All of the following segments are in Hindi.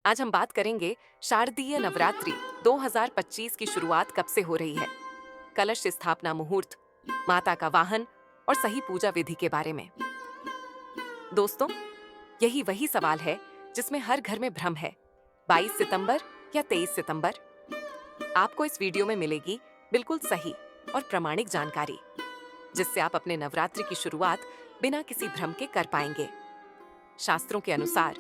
आज हम बात करेंगे शारदीय नवरात्रि 2025 की शुरुआत कब से हो रही है, कलश स्थापना मुहूर्त, माता का वाहन और सही पूजा विधि के बारे में। दोस्तों, यही वही सवाल है जिसमें हर घर में भ्रम है। 22 सितंबर या 23 सितंबर? आपको इस वीडियो में मिलेगी बिल्कुल सही और प्रामाणिक जानकारी, जिससे आप अपने नवरात्रि की शुरुआत बिना किसी भ्रम के कर पाएंगे। शास्त्रों के अनुसार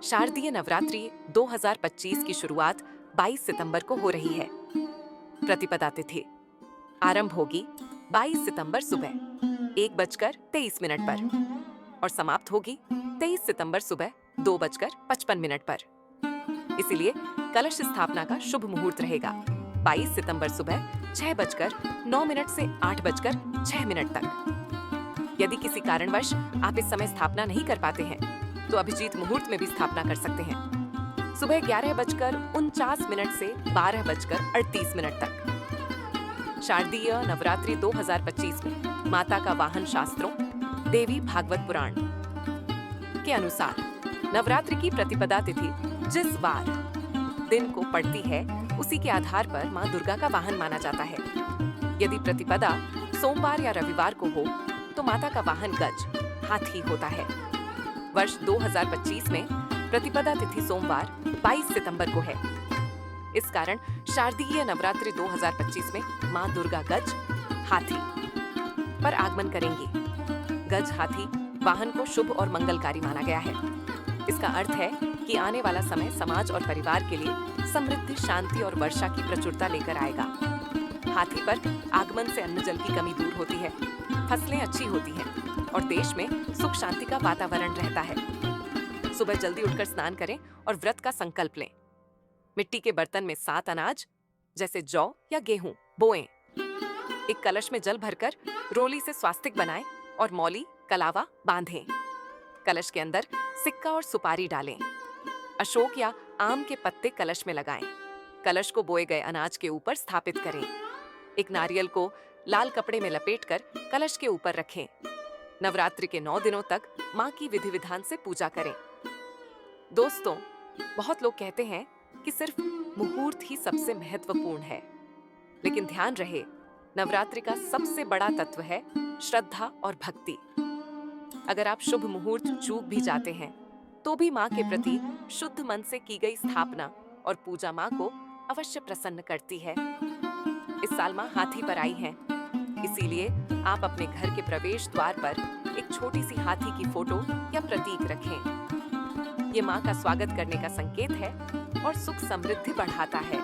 शारदीय नवरात्रि 2025 की शुरुआत 22 सितंबर को हो रही है। प्रतिपदा तिथि आरंभ होगी 22 सितंबर सुबह 1:23 पर और समाप्त होगी 23 सितंबर सुबह 2:55 पर। इसीलिए कलश स्थापना का शुभ मुहूर्त रहेगा 22 सितंबर सुबह 6:09 से 8:06 तक। यदि किसी कारणवश आप इस समय स्थापना नहीं कर पाते हैं, तो अभिजीत मुहूर्त में भी स्थापना कर सकते हैं, सुबह 11:49 से 12:38 तक। शारदीय नवरात्रि 2025 में माता का वाहन शास्त्रों देवी भागवत पुराण के अनुसार नवरात्रि की प्रतिपदा तिथि जिस वार दिन को पड़ती है, उसी के आधार पर मां दुर्गा का वाहन माना जाता है। यदि प्रतिपदा सोमवार या रविवार को हो, तो माता का वाहन गज हाथी होता है। वर्ष 2025 में प्रतिपदा तिथि सोमवार 22 सितंबर को है। इस कारण शारदीय नवरात्रि 2025 में मां दुर्गा गज हाथी पर आगमन करेंगी। गज हाथी वाहन को शुभ और मंगलकारी माना गया है। इसका अर्थ है कि आने वाला समय समाज और परिवार के लिए समृद्धि, शांति और वर्षा की प्रचुरता लेकर आएगा। हाथी पर आगमन से अन्न जल की कमी दूर होती है, फसलें अच्छी होती हैं और देश में सुख शांति का वातावरण रहता है। सुबह जल्दी उठकर स्नान करें और व्रत का संकल्प लें। मिट्टी के बर्तन में 7 अनाज जैसे जौ या गेहूं बोएं। एक कलश में जल भरकर रोली से स्वास्तिक बनाएं और मौली कलावा बांधें। कलश के अंदर सिक्का और सुपारी डालें। अशोक या आम के पत्ते कलश में लगाएं। कलश को बोए गए अनाज के ऊपर स्थापित करें। एक नारियल को लाल कपड़े में लपेटकर कलश के ऊपर रखें। नवरात्रि के 9 दिनों तक मां की विधि विधान से पूजा करें। दोस्तों, बहुत लोग कहते हैं कि सिर्फ मुहूर्त ही सबसे महत्वपूर्ण है, लेकिन ध्यान रहे, नवरात्रि का सबसे बड़ा तत्व है श्रद्धा और भक्ति। अगर आप शुभ मुहूर्त चूक भी जाते हैं, तो भी मां के प्रति शुद्ध मन से की गई स्थापना और पूजा मां को अवश्य प्रसन्न करती है। इस साल मां हाथी पर आई हैं, इसीलिए आप अपने घर के प्रवेश द्वार पर एक छोटी सी हाथी की फोटो या प्रतीक रखें। ये मां का स्वागत करने का संकेत है और सुख समृद्धि बढ़ाता है।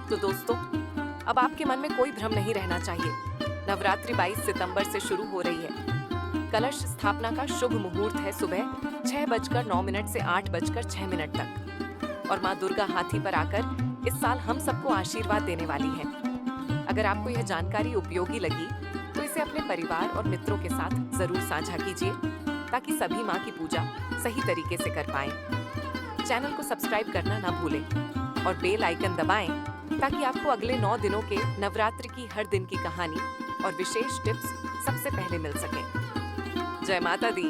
तो दोस्तों, अब आपके मन में कोई भ्रम नहीं रहना चाहिए। नवरात्रि 22 सितंबर से शुरू हो रही है। कलश स्थापना का शुभ मुहूर्त है सुबह 6:09 से 8:06 तक और मां दुर्गा हाथी पर आकर इस साल हम सबको आशीर्वाद देने वाली हैं। अगर आपको यह जानकारी उपयोगी लगी, तो इसे अपने परिवार और मित्रों के साथ जरूर साझा कीजिए, ताकि सभी मां की पूजा सही तरीके से कर पाएं। चैनल को सब्सक्राइब करना ना भूलें और बेल आइकन दबाएं, ताकि आपको अगले 9 दिनों के नवरात्रि की हर दिन की कहानी और विशेष टिप्स सबसे पहले मिल सके। जय माता दी।